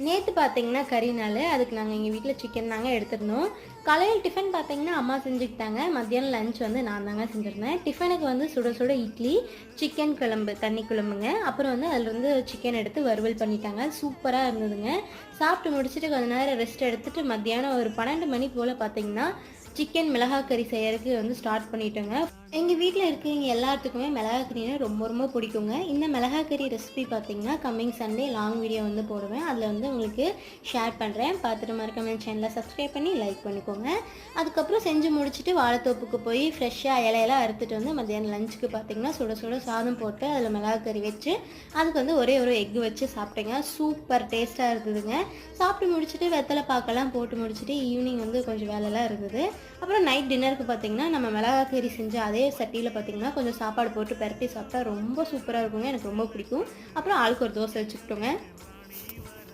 நேற்று பார்த்தீங்கன்னா கறி நாள், அதுக்கு நாங்கள் எங்கள் வீட்டில் சிக்கன் தாங்க எடுத்திருந்தோம். காலையில் டிஃபன் பார்த்தீங்கன்னா அம்மா செஞ்சுக்கிட்டாங்க. மத்தியானம் லஞ்ச் வந்து நான் தாங்க செஞ்சுருந்தேன். டிஃபனுக்கு வந்து சுட சுட இட்லி, சிக்கன் குழம்பு, தண்ணி குழம்புங்க. அப்புறம் வந்து அதில் வந்து சிக்கன் எடுத்து வறுவல் பண்ணிட்டாங்க. சூப்பராக இருந்ததுங்க. சாப்பிட்டு முடிச்சுட்டு கொஞ்ச நேரம் ரெஸ்ட் எடுத்துகிட்டு மத்தியானம் ஒரு 12 மணி போல் பார்த்தீங்கன்னா சிக்கன் மிளகாய் கறி செய்யறதுக்கு வந்து ஸ்டார்ட் பண்ணிட்டோங்க. எங்கள் வீட்டில் இருக்கிறவங்க எல்லாத்துக்குமே மிளகாய் கறினா ரொம்ப ரொம்ப பிடிக்குங்க. இந்த மிளகாய் கறி ரெசிபி பார்த்தீங்கன்னா கம்மிங் சண்டே லாங் வீடியோ வந்து போடுவேன். அதில் வந்து உங்களுக்கு ஷேர் பண்ணுறேன். பார்த்துட்டு மறக்காம சேனலை சப்ஸ்கிரைப் பண்ணி லைக் பண்ணிக்கோங்க. அதுக்கப்புறம் செஞ்சு முடிச்சுட்டு வாழைத்தோப்புக்கு போய் ஃப்ரெஷ்ஷாக இலையெல்லாம் அறுத்துட்டு வந்து மத்தியானம் லஞ்சுக்கு பார்த்தீங்கன்னா சுட சுட சாதம் போட்டு அதில் மிளகாய் கறி வச்சு அதுக்கு வந்து ஒரே ஒரு எக்கு வச்சு சாப்பிட்டேங்க. சூப்பர் டேஸ்ட்டாக இருந்ததுங்க. சாப்பிட்டு முடிச்சுட்டு வெத்தலை பாக்கெல்லாம் போட்டு முடிச்சுட்டு ஈவினிங் வந்து கொஞ்சம் வேலைலாம் இருந்தது. அப்புறம் நைட் டின்னருக்கு பார்த்தீங்கன்னா நம்ம மிளகாய் கறி செஞ்சு அதே சட்டியில் பார்த்தீங்கன்னா கொஞ்சம் சாப்பாடு போட்டு பரட்டி சாப்பிட்டா ரொம்ப சூப்பராக இருக்குங்க. எனக்கு ரொம்ப பிடிக்கும். அப்புறம் ஆளுக்கு ஒரு தோசை வச்சுக்கிட்டோங்க.